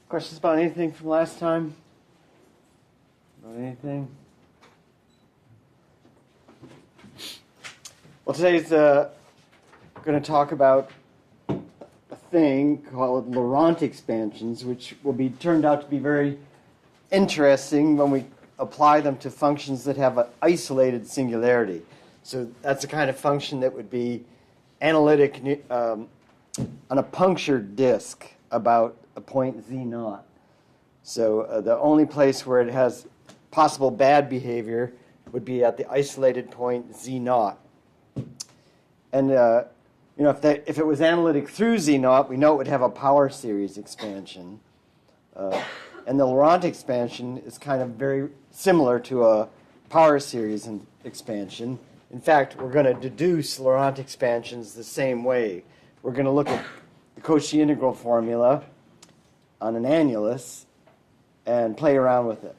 Questions about anything from last time? About anything? Well, today's going to talk about a thing called Laurent expansions, which will be turned out to be very interesting when we apply them to functions that have an isolated singularity. So that's the kind of function that would be analytic on a punctured disk about a point z naught. So the only place where it has possible bad behavior would be at the isolated point z naught. And if it was analytic through z naught, we know it would have a power series expansion. And the Laurent expansion is kind of very similar to a power series expansion. In fact, we're going to deduce Laurent expansions the same way. We're going to look at the Cauchy integral formula on an annulus and play around with it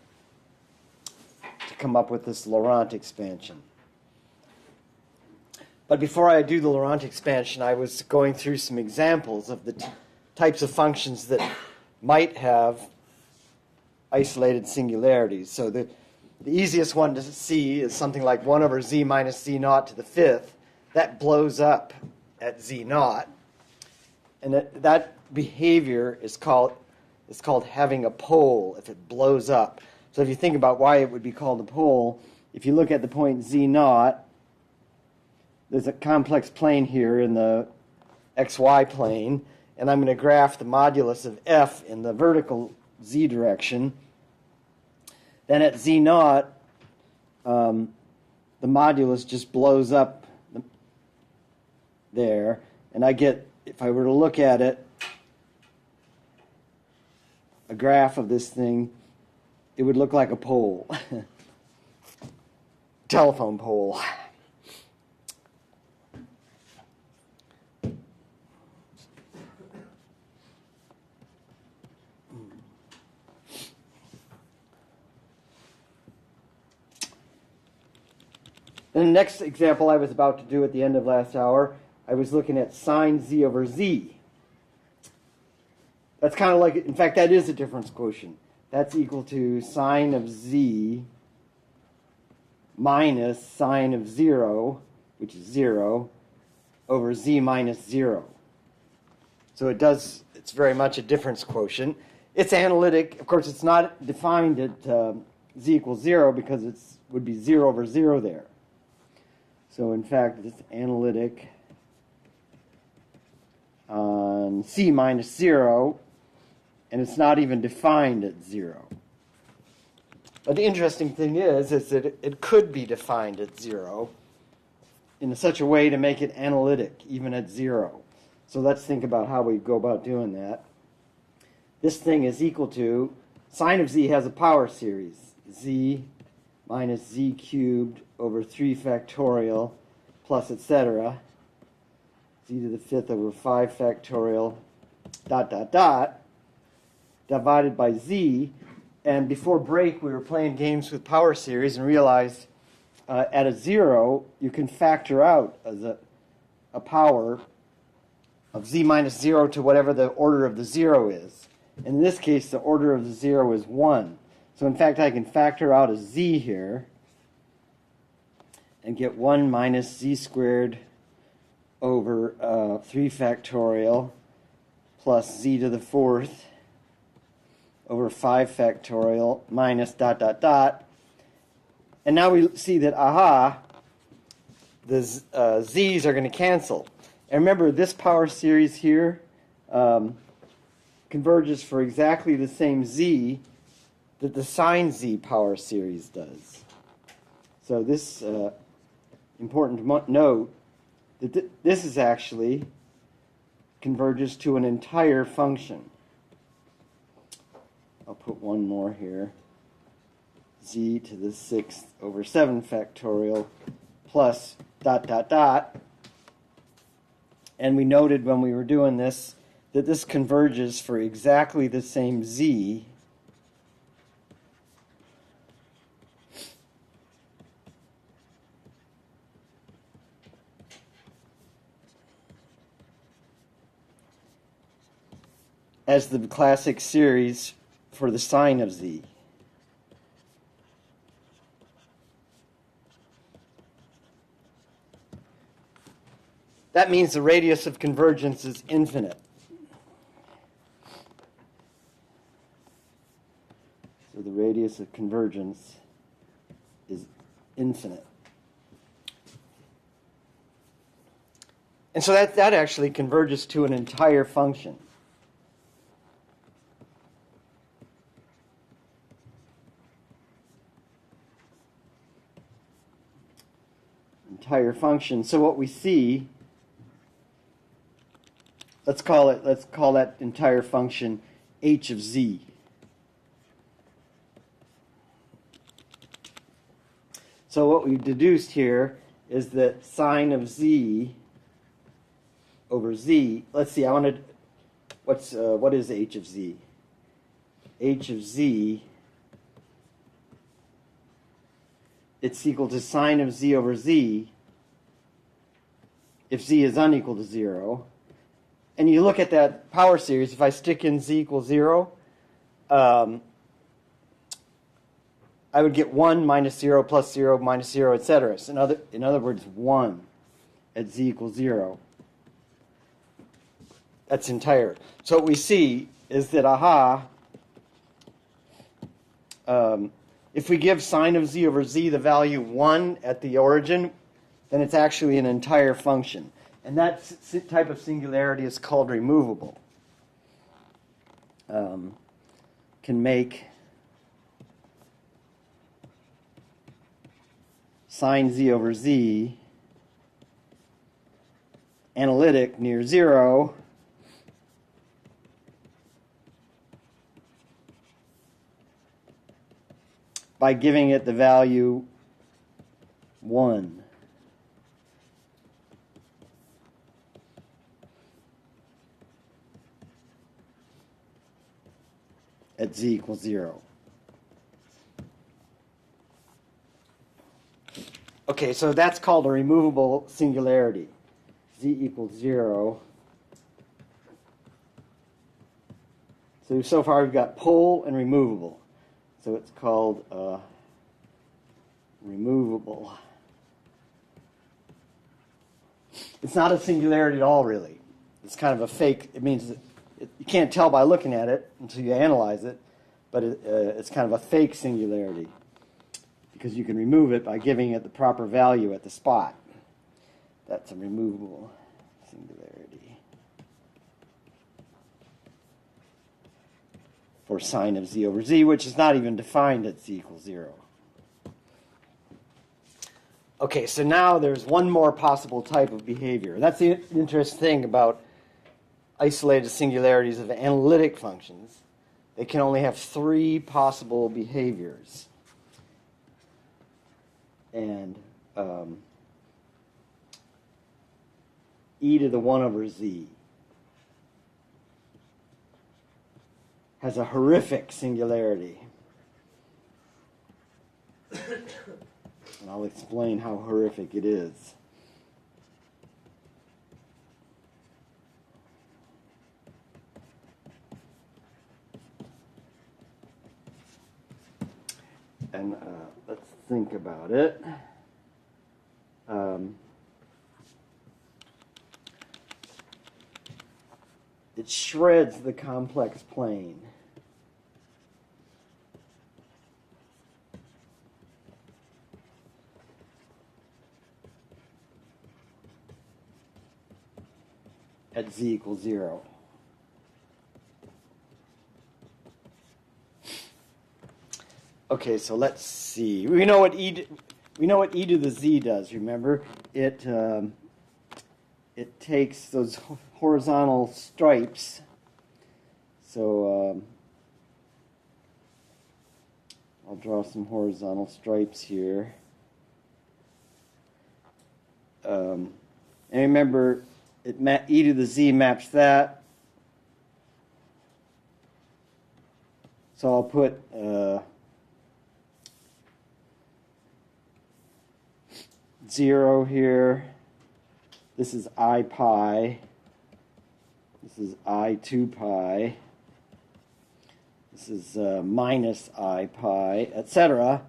to come up with this Laurent expansion. But before I do the Laurent expansion, I was going through some examples of the types of functions that might have isolated singularities. So the easiest one to see is something like 1 over z minus z naught to the fifth. That blows up at z naught. And that behavior is called having a pole if it blows up. So if you think about why it would be called a pole, if you look at the point z naught, there's a complex plane here in the xy plane, and I'm going to graph the modulus of f in the vertical z direction. Then at z naught, the modulus just blows up there, and I get, if I were to look at it, a graph of this thing, it would look like a pole. Telephone pole. And the next example I was about to do at the end of last hour, I was looking at sine z over z. That's kind of like, in fact, that is a difference quotient. That's equal to sine of z minus sine of 0, which is 0, over z minus 0. So it's very much a difference quotient. It's analytic. Of course, it's not defined at z equals 0 because it would be 0 over 0 there. So in fact, it's analytic on c minus 0, and it's not even defined at 0. But the interesting thing is that it could be defined at 0 in such a way to make it analytic, even at 0. So let's think about how we go about doing that. This thing is equal to, sine of z has a power series, z minus z cubed over 3 factorial plus etc. z to the fifth over 5 factorial divided by z. And before break, we were playing games with power series and realized at a 0, you can factor out as a power of z minus 0 to whatever the order of the 0 is. In this case, the order of the 0 is 1. So in fact, I can factor out a z here and get 1 minus z squared over 3 factorial plus z to the fourth over 5 factorial minus ... And now we see that, the z's are going to cancel. And remember, this power series here converges for exactly the same z that the sine z power series does. So this important note that this is actually converges to an entire function. I'll put one more here. Z to the sixth over 7 factorial plus ... And we noted when we were doing this that this converges for exactly the same z as the classic series for the sine of z. That means the radius of convergence is infinite. So the radius of convergence is infinite. And so that actually converges to an entire function. Entire function. So what we see, let's call that entire function h of z. So what we've deduced here is that sine of z over z. Let's see. What is h of z? H of z. It's equal to sine of z over z if z is unequal to 0. And you look at that power series. If I stick in z equals 0, I would get 1 minus 0 plus 0 minus 0, etc. So in other words, 1 at z equals 0. That's entire. So what we see is that, if we give sine of z over z the value 1 at the origin, then it's actually an entire function. And that type of singularity is called removable. Can make sine z over z analytic near 0 by giving it the value 1. At z equals 0. Okay, so that's called a removable singularity. Z equals 0. So far we've got pole and removable. So it's called removable. It's not a singularity at all, really. It's kind of a fake. It means that you can't tell by looking at it until you analyze it, but it's kind of a fake singularity because you can remove it by giving it the proper value at the spot. That's a removable singularity for sine of z over z, which is not even defined at z equals 0. Okay, so now there's one more possible type of behavior. That's the interesting thing about isolated singularities of analytic functions. They can only have 3 possible behaviors. And e to the 1 over z has a horrific singularity. And I'll explain how horrific it is. And let's think about it. It shreds the complex plane. At z equals 0. Okay, so let's see. We know what e to the z does. Remember, it takes those horizontal stripes. So I'll draw some horizontal stripes here. And remember, e to the z maps that. So I'll put 0 here. This is I pi. This is I 2 pi. this is minus I pi, etc.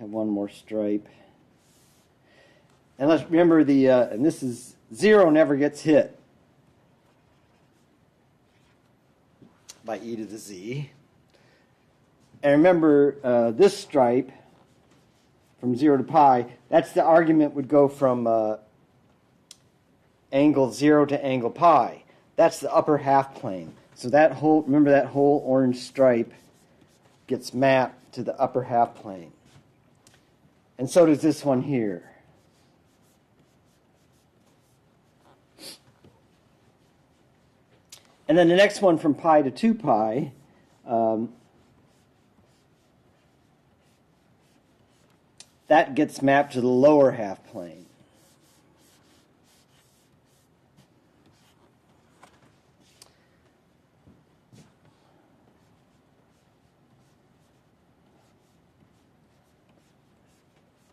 Have one more stripe. And let's remember and this is 0 never gets hit by e to the z. And remember this stripe from 0 to pi, that's the argument would go from angle 0 to angle pi. That's the upper half plane. So remember that whole orange stripe gets mapped to the upper half plane. And so does this one here. And then the next one from pi to 2 pi, that gets mapped to the lower half plane.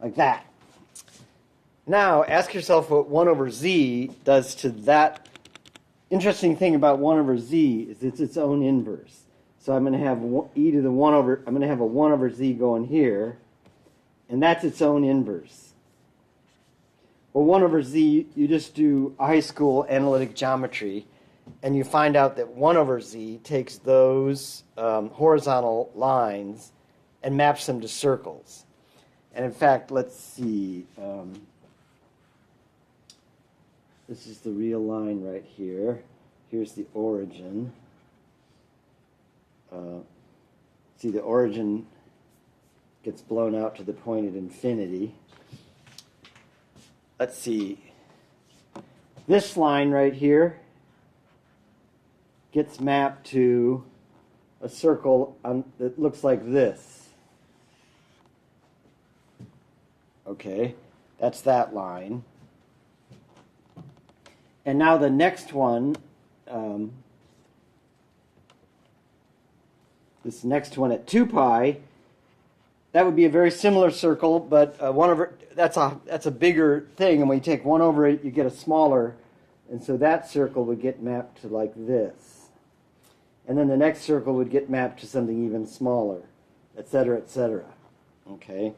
Like that. Now, ask yourself what 1 over z does to that. Interesting thing about 1 over z is it's its own inverse. So I'm going to have e to the 1 over, I'm going to have a 1 over z going here, and that's its own inverse. Well, 1 over z, you just do high school analytic geometry, and you find out that 1 over z takes those horizontal lines and maps them to circles. And in fact, let's see. This is the real line right here. Here's the origin. See, the origin gets blown out to the point at infinity. Let's see. This line right here gets mapped to a circle that looks like this. Okay, that's that line. And now the next one, this next one at 2 pi, that would be a very similar circle, but 1 over, that's a bigger thing, and when you take 1 over it, you get a smaller, and so that circle would get mapped to like this. And then the next circle would get mapped to something even smaller, etc., etc. Okay?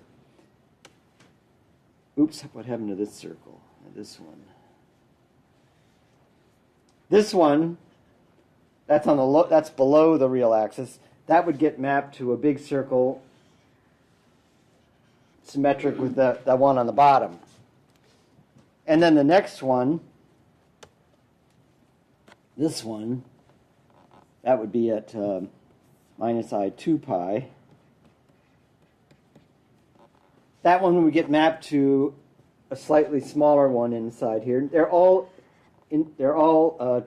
Oops, what happened to this circle? This one. This one, that's on that's below the real axis. That would get mapped to a big circle symmetric with the one on the bottom. And then the next one, this one, that would be at minus I 2 pi. That one would get mapped to a slightly smaller one inside here. They're all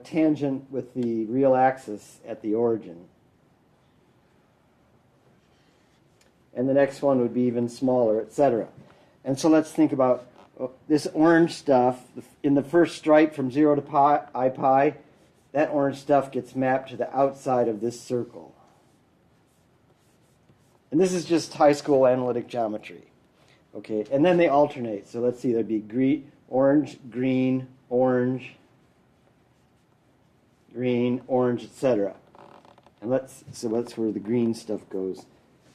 tangent with the real axis at the origin. And the next one would be even smaller, etc. And so let's think about this orange stuff. In the first stripe from 0 to I pi, that orange stuff gets mapped to the outside of this circle. And this is just high school analytic geometry. Okay, and then they alternate. So let's see, there'd be orange, green, orange, green, orange, etc. And so that's where the green stuff goes.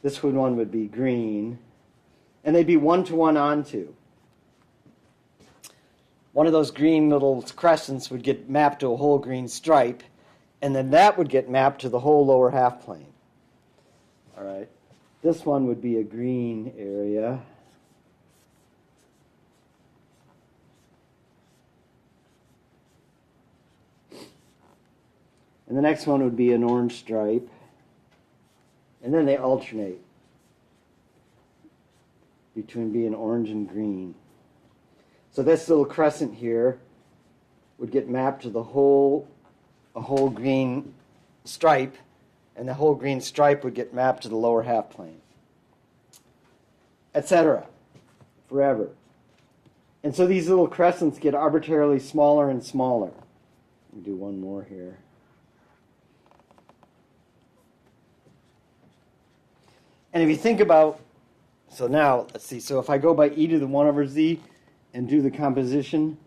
This one would be green, and they'd be 1-to-1 onto. One of those green little crescents would get mapped to a whole green stripe, and then that would get mapped to the whole lower half plane. All right, this one would be a green area. And the next one would be an orange stripe. And then they alternate between being orange and green. So this little crescent here would get mapped to a whole green stripe, and the whole green stripe would get mapped to the lower half plane, etc. Forever. And so these little crescents get arbitrarily smaller and smaller. Let me do one more here. And if you think about, so now, let's see, so if I go by e to the 1 over z and do the composition,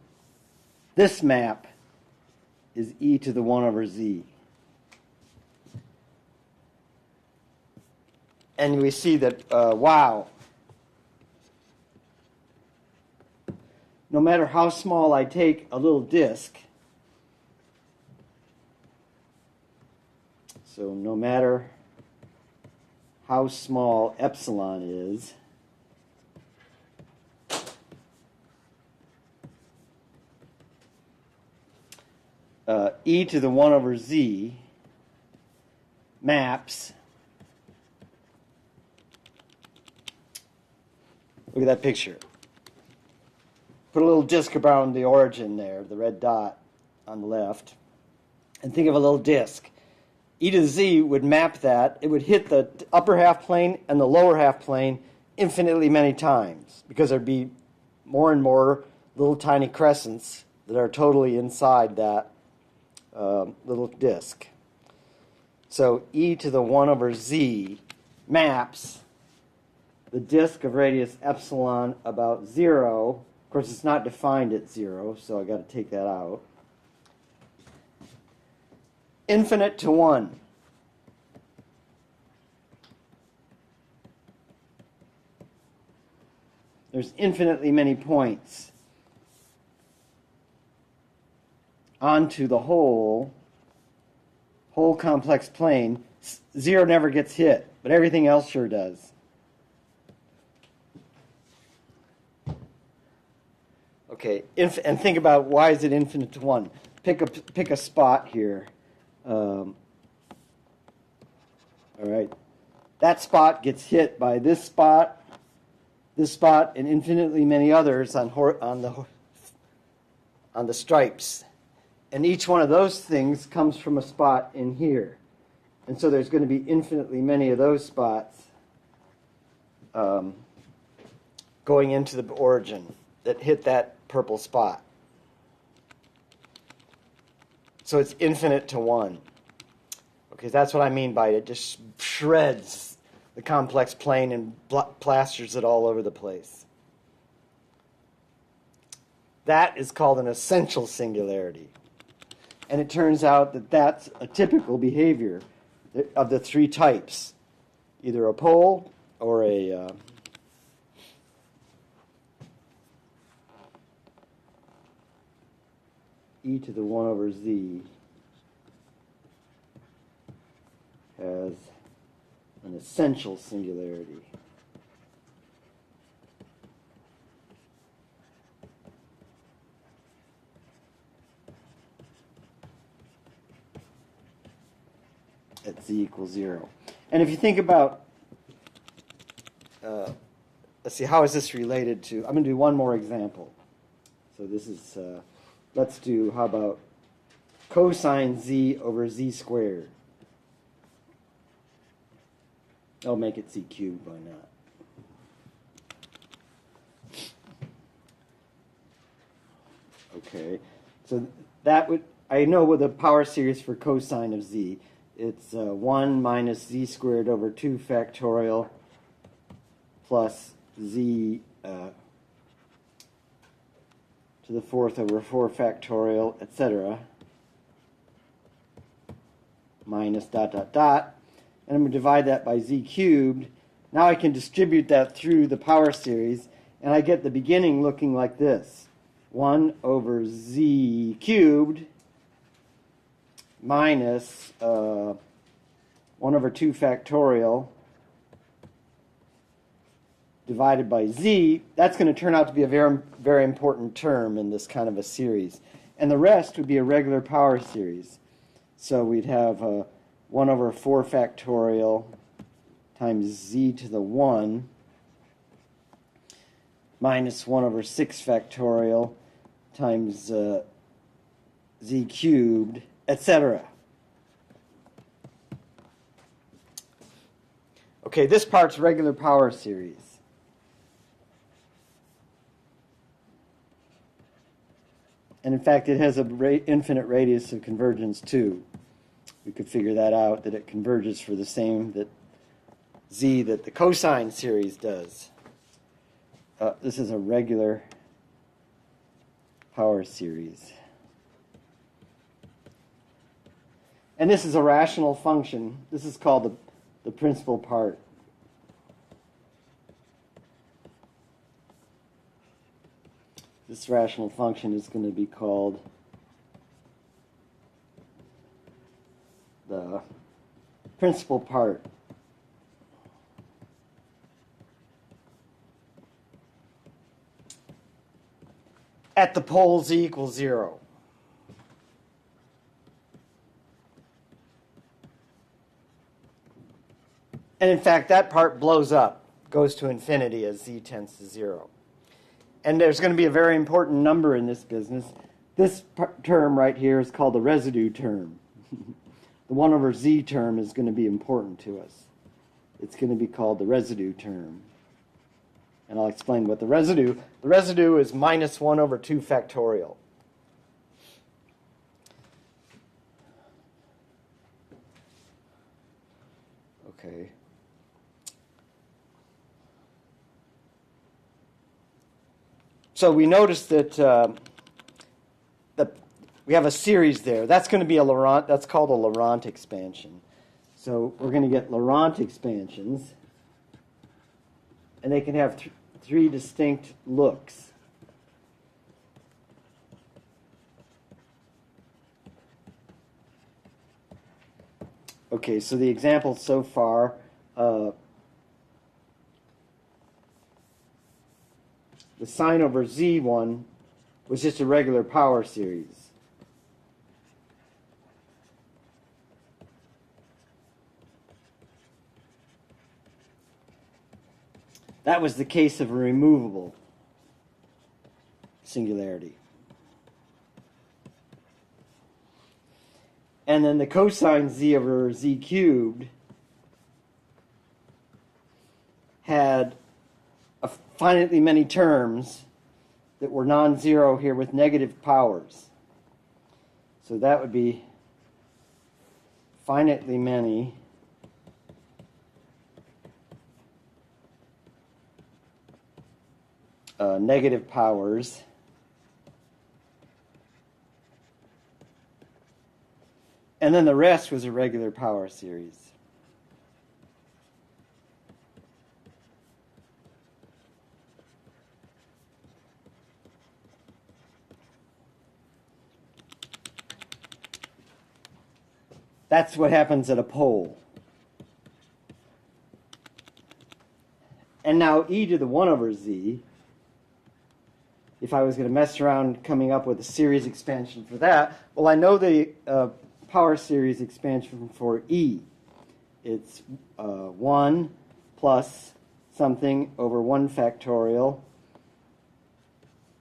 this map is e to the 1 over z. And we see that, wow, no matter how small I take a little disk, so no matter how small epsilon is, e to the 1 over z maps, look at that picture. Put a little disk around the origin there, the red dot on the left, and think of a little disk. E to the z would map that. It would hit the upper half plane and the lower half plane infinitely many times, because there'd be more and more little tiny crescents that are totally inside that little disk. So e to the 1 over z maps the disk of radius epsilon about 0. Of course, it's not defined at 0, so I got to take that out. Infinite to 1. There's infinitely many points onto the whole complex plane. 0 never gets hit, but everything else sure does. Okay, and think about, why is it infinite to 1? Pick a spot here. All right, that spot gets hit by this spot, and infinitely many others on the stripes. And each one of those things comes from a spot in here. And so there's going to be infinitely many of those spots going into the origin that hit that purple spot. So it's infinite to 1. Okay, that's what I mean by it just shreds the complex plane and plasters it all over the place. That is called an essential singularity. And it turns out that that's a typical behavior of the 3 types, either a pole or a e to the 1 over z has an essential singularity. At z equals 0. And if you think about, let's see, how is this related to, I'm going to do one more example. So this is, let's do, how about cosine z over z squared? I'll make it z cubed, why not? Okay, so that would, I know with a power series for cosine of z, it's 1 minus z squared over 2 factorial plus z to the 4th over 4 factorial, etc., minus dot, dot, dot. And I'm going to divide that by z cubed. Now I can distribute that through the power series, and I get the beginning looking like this. 1 over z cubed minus 1 over 2 factorial divided by z. That's going to turn out to be a very, very important term in this kind of a series. And the rest would be a regular power series. So we'd have 1 over 4 factorial times z to the 1 minus 1 over 6 factorial times z cubed, etc. Okay, this part's regular power series. And in fact, it has an infinite radius of convergence too. We could figure that out, that it converges for the same that z that the cosine series does. This is a regular power series. And this is a rational function. This is called the principal part. this rational function is going to be called the principal part. At the pole z equals 0. And in fact, that part blows up, goes to infinity as z tends to 0. And there's going to be a very important number in this business. This term right here is called the residue term. The 1 over z term is going to be important to us. It's going to be called the residue term. And I'll explain what the residue is minus 1 over 2 factorial. Okay. So we notice that we have a series there. That's going to be a Laurent. That's called a Laurent expansion. So we're going to get Laurent expansions, and they can have three distinct looks. Okay, so the examples so far, the sine over z one was just a regular power series. That was the case of a removable singularity. And then the cosine z over z cubed had finitely many terms that were non-zero here with negative powers. So that would be finitely many negative powers and then the rest was a regular power series. That's what happens at a pole. And now e to the 1 over z, if I was going to mess around coming up with a series expansion for that, well, I know the power series expansion for e. It's 1 plus something over 1 factorial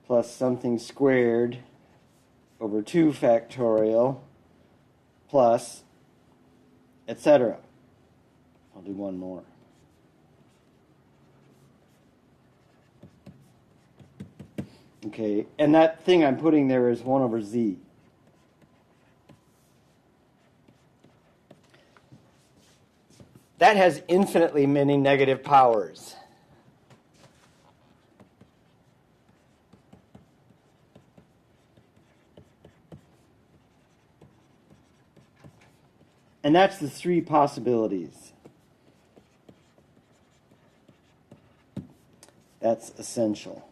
plus something squared over 2 factorial plus etc. I'll do one more. Okay, and that thing I'm putting there is 1 over z. That has infinitely many negative powers. And that's the three possibilities. That's essential.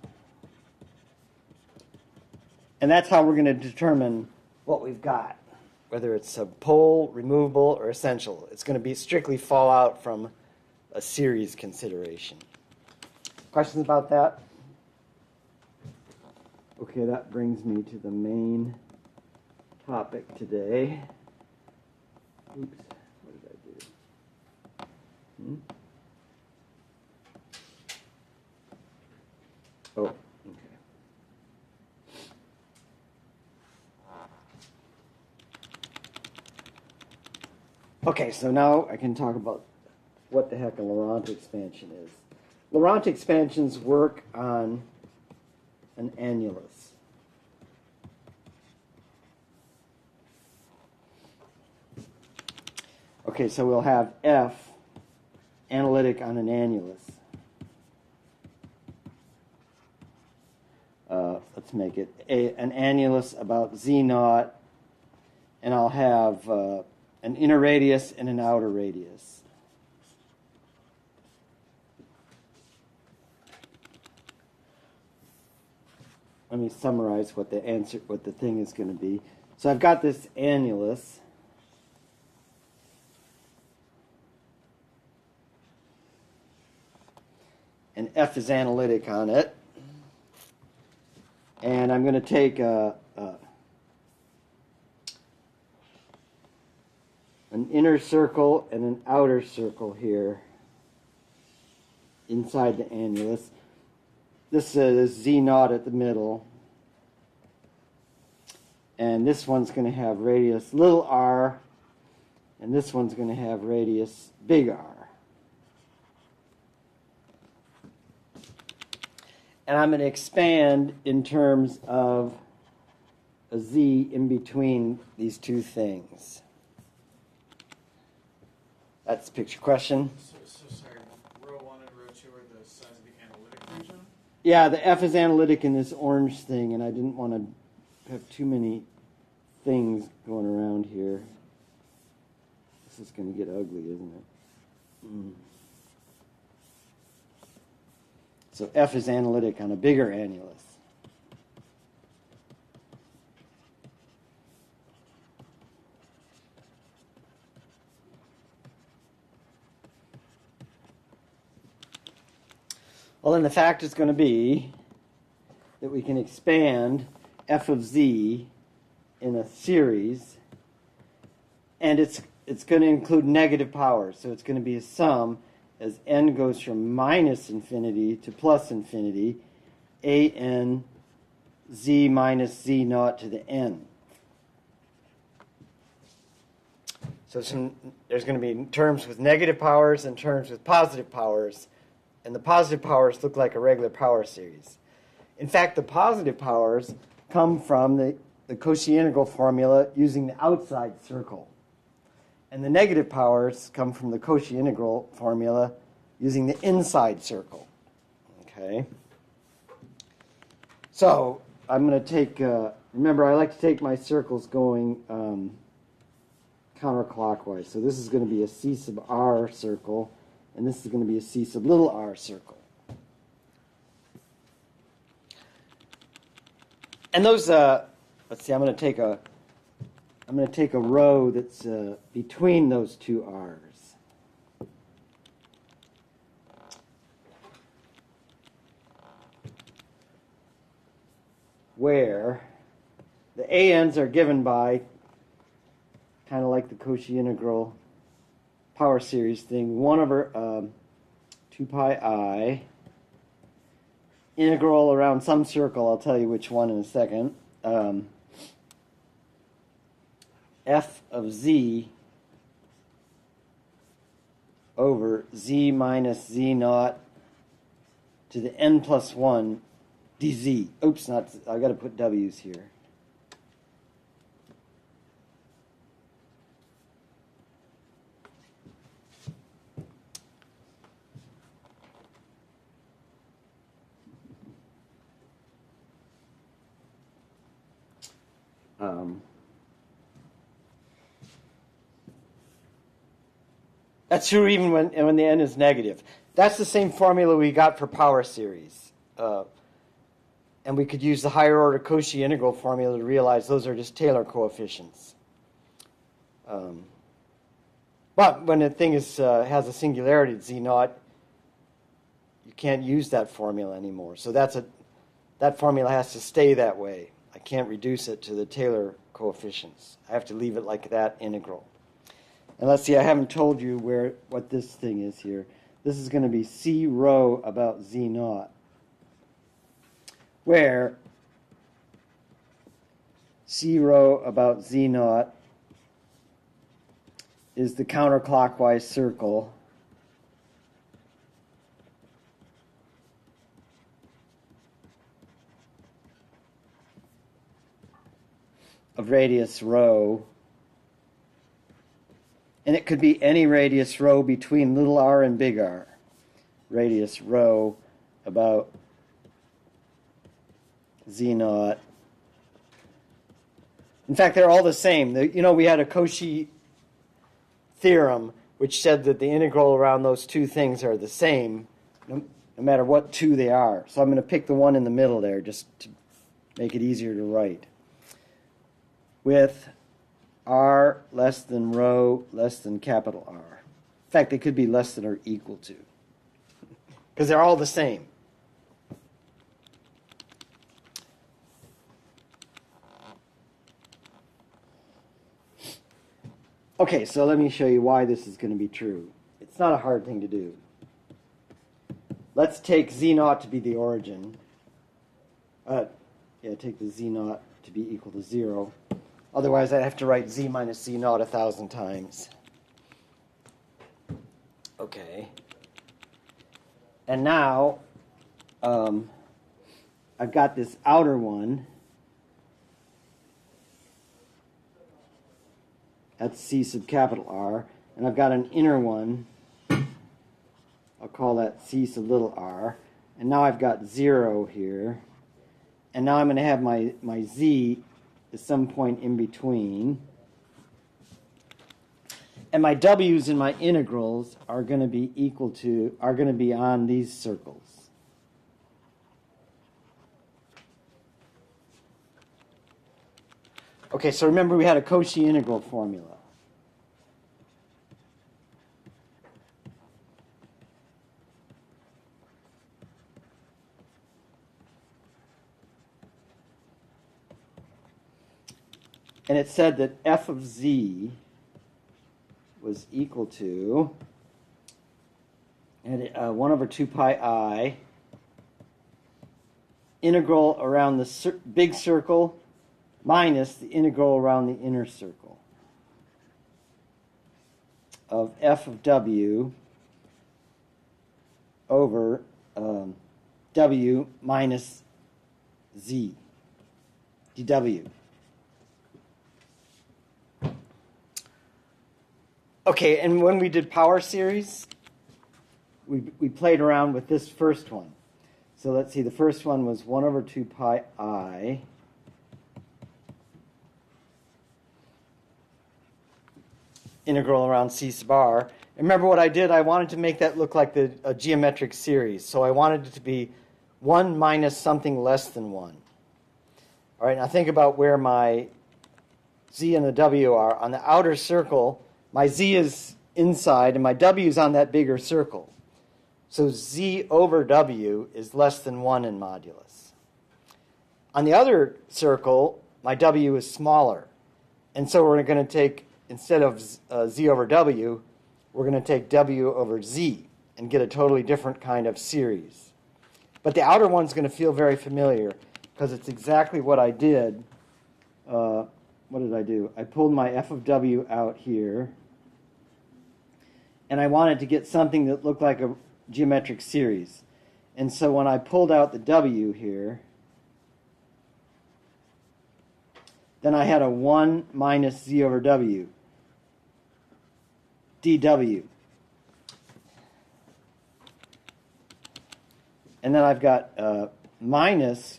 And that's how we're going to determine what we've got, whether it's a pole, removable, or essential. It's going to be strictly fall out from a series consideration. Questions about that? Okay, that brings me to the main topic today. Oops, what did I do? Oh, okay. Okay, so now I can talk about what the heck a Laurent expansion is. Laurent expansions work on an annulus. Okay, so we'll have F analytic on an annulus. Let's make it an annulus about Z naught, and I'll have an inner radius and an outer radius. let me summarize what the thing is going to be. So I've got this annulus. And F is analytic on it. And I'm going to take an inner circle and an outer circle here inside the annulus. This is Z naught at the middle. And this one's going to have radius little r, and this one's going to have radius big R. And I'm going to expand in terms of a Z in between these two things. That's the picture question. So sorry, row 1 and row 2 are the size of the analytic region? Yeah, the F is analytic in this orange thing, and I didn't want to have too many things going around here. This is going to get ugly, isn't it? So F is analytic on a bigger annulus. Well, then the fact is going to be that we can expand F of Z in a series, and it's going to include negative powers. So it's going to be a sum as n goes from minus infinity to plus infinity, an z minus z naught to the n. So there's going to be terms with negative powers and terms with positive powers, and the positive powers look like a regular power series. In fact, the positive powers come from the Cauchy integral formula using the outside circle. And the negative powers come from the Cauchy integral formula using the inside circle. Okay? So I'm going to take, remember I like to take my circles going counterclockwise. So this is going to be a C sub r circle, and this is going to be a C sub little r circle. And those, let's see, I'm going to take a row that's between those two r's. Where the ANs are given by, kind of like the Cauchy integral power series thing, 1 over 2 pi I, integral around some circle, I'll tell you which one in a second, F of Z over Z minus Z naught to the n plus 1 dz. Oops, I've got to put W's here. That's true even when the n is negative. That's the same formula we got for power series. And we could use the higher order Cauchy integral formula to realize those are just Taylor coefficients. But when a thing has a singularity at z naught, you can't use that formula anymore. So that formula has to stay that way. I can't reduce it to the Taylor coefficients. I have to leave it like that integral. And let's see, I haven't told you what this thing is here. This is going to be C rho about Z naught, where C rho about Z naught is the counterclockwise circle of radius rho. And it could be any radius rho between little r and big R. Radius rho about Z naught. In fact, they're all the same. We had a Cauchy theorem which said that the integral around those two things are the same no matter what two they are. So I'm going to pick the one in the middle there just to make it easier to write. With r less than rho less than capital R. In fact, they could be less than or equal to, because they're all the same. Okay, so let me show you why this is going to be true. It's not a hard thing to do. Let's take z0 to be the origin. Take the z0 to be equal to 0. Otherwise, I'd have to write z minus z0 1,000 times. Okay. And now, I've got this outer one. That's C sub capital R. And I've got an inner one. I'll call that C sub little r. And now I've got 0 here. And now I'm going to have my z at some point in between. And my w's and my integrals are going to be on these circles. Okay, so remember we had a Cauchy integral formula. And it said that f of z was equal to 1 over 2 pi I integral around the big circle minus the integral around the inner circle of f of w over w minus z dw. Okay, and when we did power series, we played around with this first one. So let's see, the first one was 1 over 2 pi I integral around C sub r. And remember what I did? I wanted to make that look like a geometric series. So I wanted it to be 1 minus something less than 1. All right, now think about where my z and the w are. On the outer circle, my z is inside and my w is on that bigger circle. So z over w is less than 1 in modulus. On the other circle, my w is smaller. And so we're going to take, instead of z over w, we're going to take w over z and get a totally different kind of series. But the outer one's going to feel very familiar because it's exactly what I did. What did I do? I pulled my f of w out here. And I wanted to get something that looked like a geometric series. And so when I pulled out the w here, then I had a 1 minus z over w, dw. And then I've got minus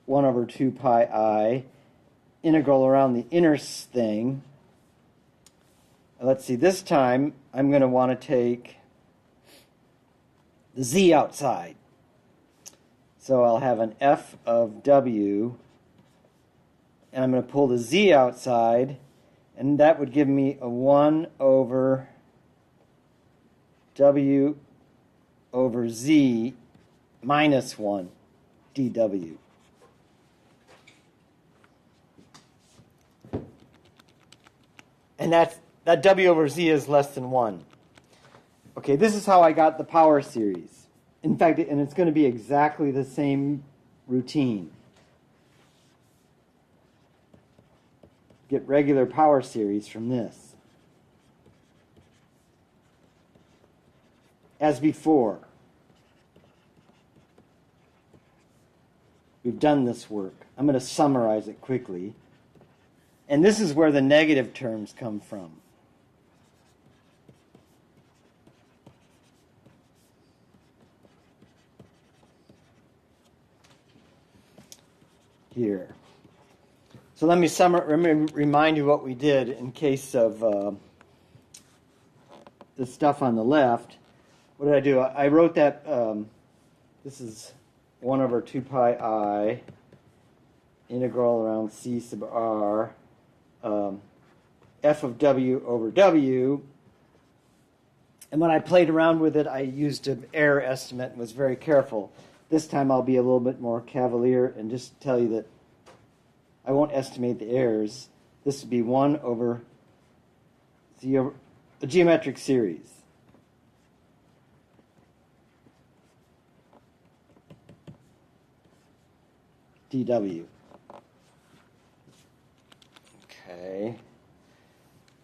1 over 2 pi I integral around the inner thing. Let's see, this time I'm going to want to take the z outside. So I'll have an f of w, and I'm going to pull the z outside, and that would give me a 1 over w over z minus 1 dw. And that w over z is less than 1. Okay, this is how I got the power series. In fact, and it's going to be exactly the same routine. Get regular power series from this. As before. We've done this work. I'm going to summarize it quickly. And this is where the negative terms come from. Here. So let me remind you what we did in case of the stuff on the left. What did I do? I wrote that this is 1 over 2 pi I integral around C sub r, f of w over w. And when I played around with it, I used an error estimate and was very careful. This time I'll be a little bit more cavalier and just tell you that I won't estimate the errors. This would be 1 over z over a geometric series. dw. Okay.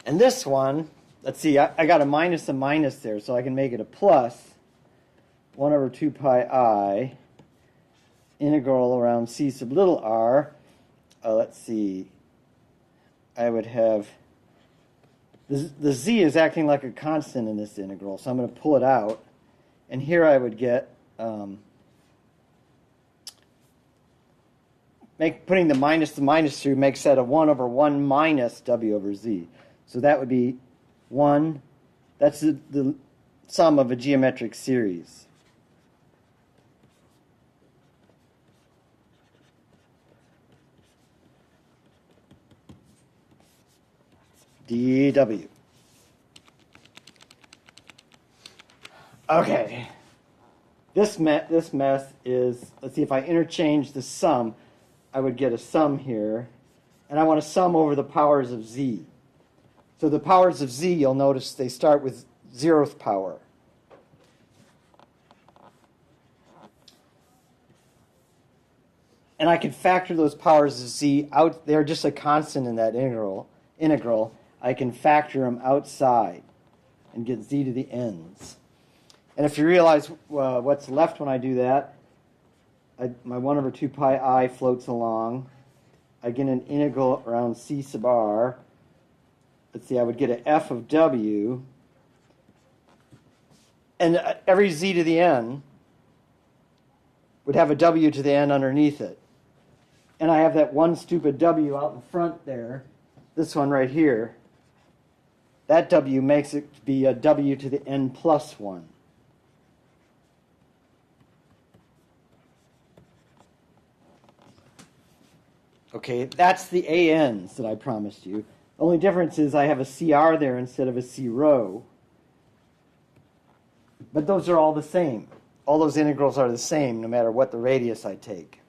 And this one, let's see, I got a minus there, so I can make it a plus 1 over 2 pi I integral around c sub little r. Let's see, I would have, the z is acting like a constant in this integral, so I'm going to pull it out. And here I would get, putting the minus through makes that a 1 over 1 minus w over z. So that would be 1, that's the sum of a geometric series. dw. Okay. This mess is, let's see, if I interchange the sum, I would get a sum here, and I want to sum over the powers of z. So the powers of z, you'll notice they start with 0th power. And I can factor those powers of z out. They're just a constant in that integral. I can factor them outside and get z to the n's. And if you realize what's left when I do that, my 1 over 2 pi I floats along. I get an integral around c sub r. Let's see, I would get an f of w. And every z to the n would have a w to the n underneath it. And I have that one stupid w out in front there, this one right here. That w makes it be a w to the n plus 1. Okay, that's the ANs that I promised you. The only difference is I have a CR there instead of a C row. But those are all the same. All those integrals are the same no matter what the radius I take.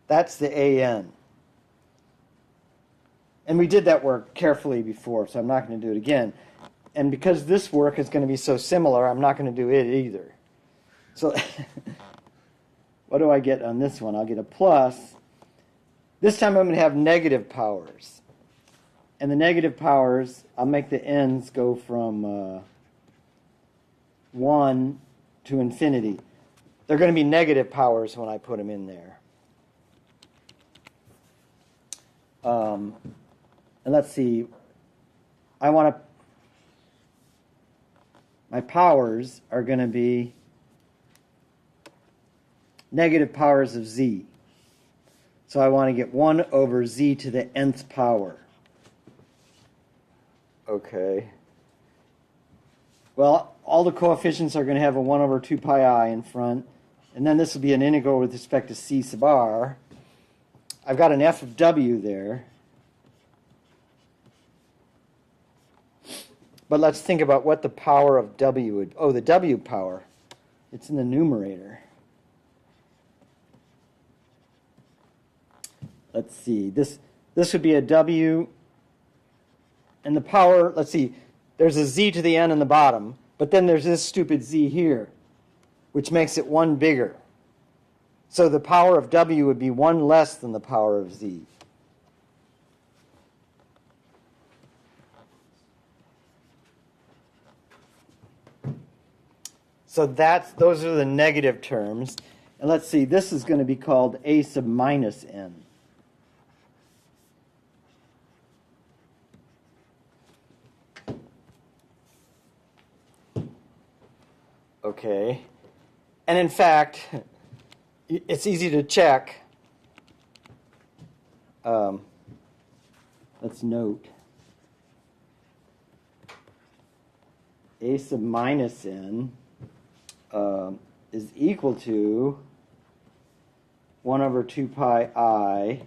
That's the AN. And we did that work carefully before, so I'm not going to do it again. And because this work is going to be so similar, I'm not going to do it either. So what do I get on this one? I'll get a plus. This time I'm going to have negative powers. And the negative powers, I'll make the n's go from 1 to infinity. They're going to be negative powers when I put them in there. And let's see, my powers are going to be negative powers of z. So I want to get 1 over z to the nth power. Okay. Well, all the coefficients are going to have a 1 over 2 pi I in front. And then this will be an integral with respect to c sub r. I've got an f of w there. But let's think about what the power of w would... Oh, the w power. It's in the numerator. Let's see. This would be a w. And the power... Let's see. There's a z to the n in the bottom. But then there's this stupid z here, which makes it 1 bigger. So the power of w would be 1 less than the power of z. So those are the negative terms. And let's see, this is going to be called a sub minus n. Okay. And in fact, it's easy to check. Let's note. A sub minus n is equal to 1 over 2 pi I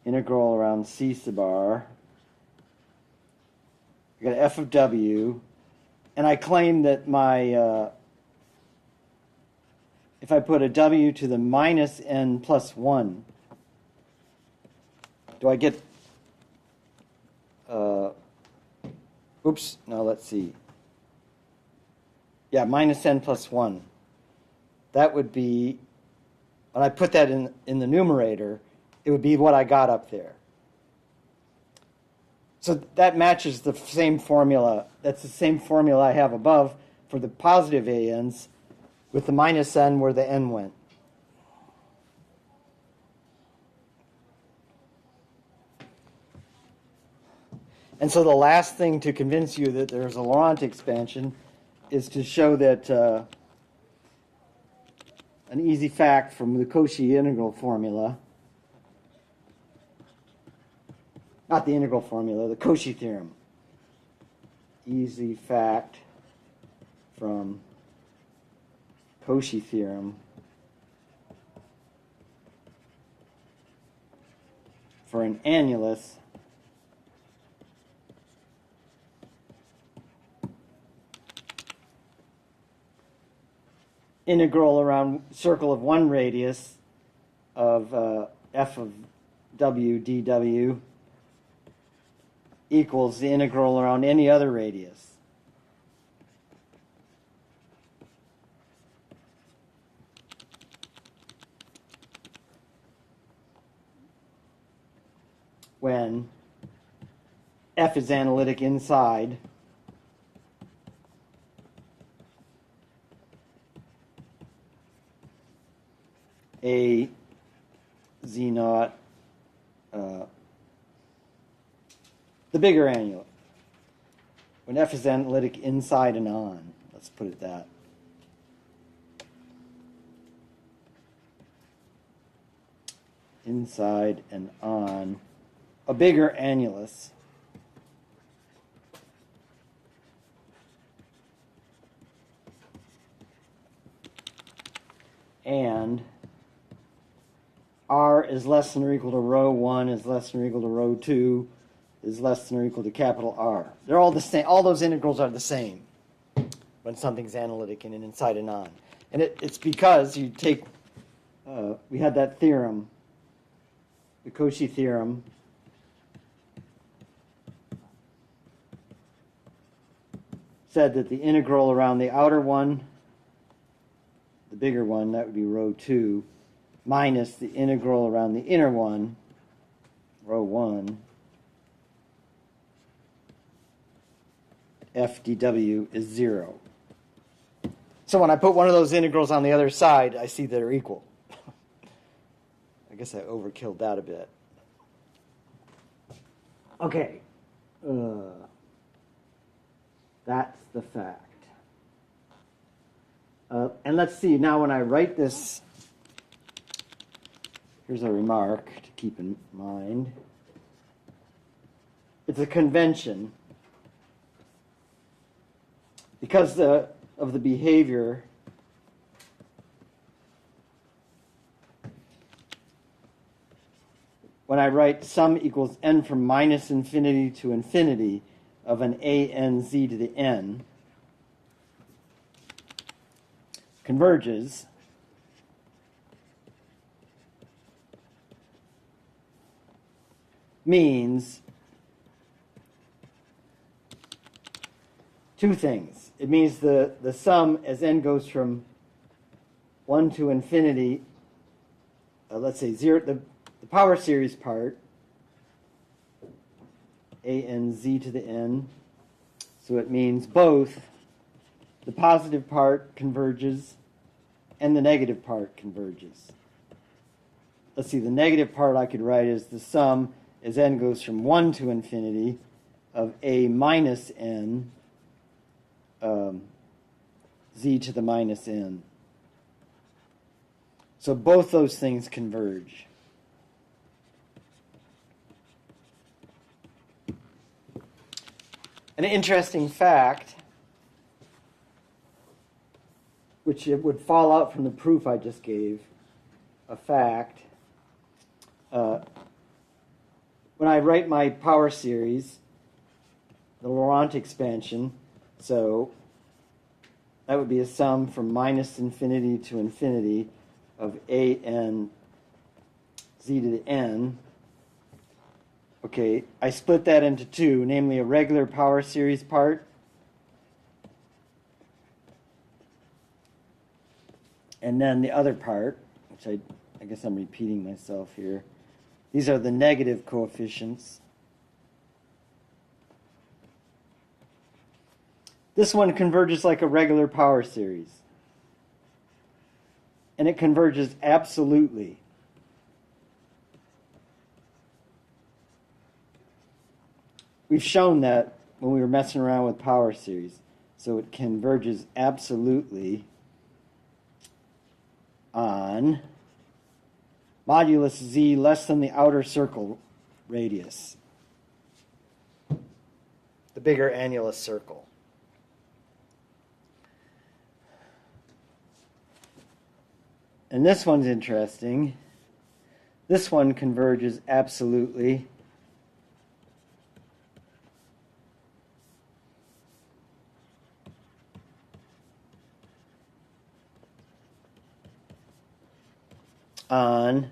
integral around C sub r. I got f of w, and I claim that my if I put a w to the minus n plus 1, do I get oops, now let's see. Yeah, minus n plus 1. That would be, when I put that in the numerator, it would be what I got up there. So that matches the same formula. That's the same formula I have above for the positive ANs with the minus n where the n went. And so the last thing to convince you that there's a Laurent expansion is to show that an easy fact from the Cauchy integral formula, not the integral formula, the Cauchy theorem. Easy fact from Cauchy theorem for an annulus integral around circle of one radius of f of w dw equals the integral around any other radius. When f is analytic inside a z naught, the bigger annulus. When f is analytic inside and on, let's put it that. Inside and on a bigger annulus. And r is less than or equal to rho 1, is less than or equal to rho 2, is less than or equal to capital R. They're all the same. All those integrals are the same when something's analytic and inside and on. And it's because you take, we had that theorem, the Cauchy theorem, said that the integral around the outer one, the bigger one, that would be rho 2, minus the integral around the inner one, rho 1, f dw is 0. So when I put one of those integrals on the other side, I see they're equal. I guess I overkilled that a bit. Okay. That's the fact. And let's see, now when I write this, here's a remark to keep in mind. It's a convention. Because of the behavior when I write sum equals n from minus infinity to infinity of an a n z to the n converges, means two things. It means the sum as n goes from 1 to infinity, let's say 0, the power series part, a n z to the n, so it means both the positive part converges and the negative part converges. Let's see, the negative part I could write as the sum as n goes from 1 to infinity of a minus n z to the minus n. So both those things converge. An interesting fact, which it would fall out from the proof I just gave, a fact, when I write my power series, the Laurent expansion, so that would be a sum from minus infinity to infinity of a n z to the n. Okay, I split that into two, namely a regular power series part and then the other part, which I guess I'm repeating myself here. These are the negative coefficients. This one converges like a regular power series. And it converges absolutely. We've shown that when we were messing around with power series. So it converges absolutely on modulus z less than the outer circle radius, the bigger annulus circle. And this one's interesting. This one converges absolutely on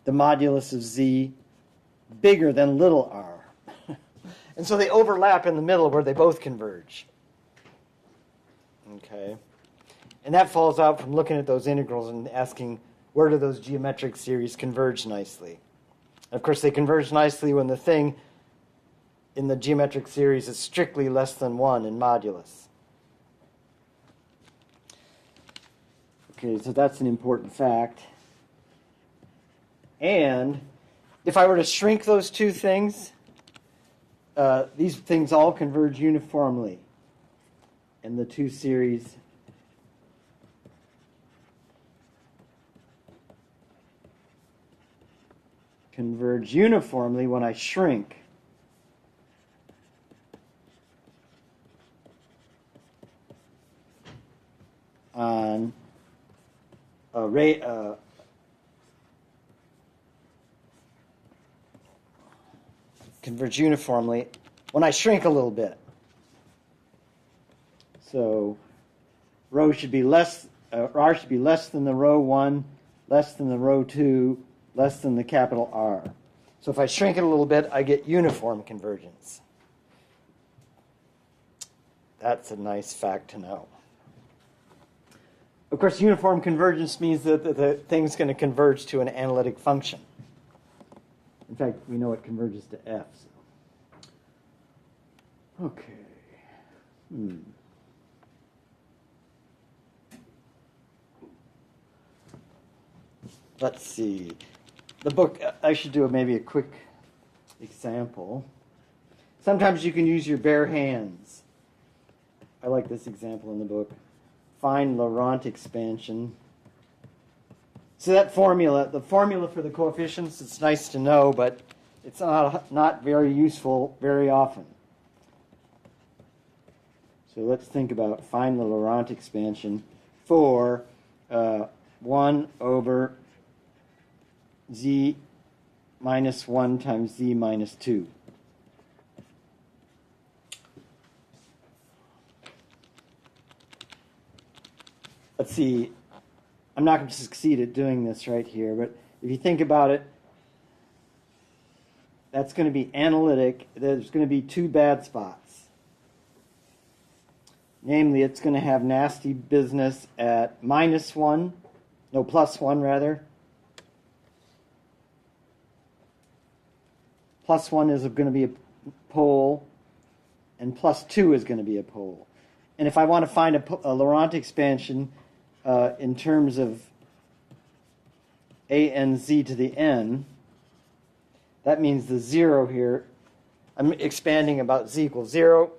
the modulus of z bigger than little r. And so they overlap in the middle where they both converge. Okay. And that falls out from looking at those integrals and asking, where do those geometric series converge nicely? Of course, they converge nicely when the thing in the geometric series is strictly less than 1 in modulus. Okay, so that's an important fact. And if I were to shrink those two things, these things all converge uniformly. And the two series converge uniformly when I shrink. On converge uniformly when I shrink a little bit. So rho should be less, r should be less than the rho 1, less than the rho 2, less than the capital R. So if I shrink it a little bit, I get uniform convergence. That's a nice fact to know. Of course, uniform convergence means that the thing's going to converge to an analytic function. In fact, we know it converges to f. So. Okay. Let's see. The book, I should do maybe a quick example. Sometimes you can use your bare hands. I like this example in the book. Find Laurent expansion. So that formula, the formula for the coefficients, it's nice to know, but it's not very useful very often. So let's think about find the Laurent expansion for 1 over z minus 1 times z minus 2. Let's see, I'm not going to succeed at doing this right here, but if you think about it, that's going to be analytic. There's going to be two bad spots. Namely, it's going to have nasty business at plus 1 rather. Plus 1 is going to be a pole, and plus 2 is going to be a pole. And if I want to find a Laurent expansion in terms of a n z to the n, that means the 0 here, I'm expanding about z equals 0,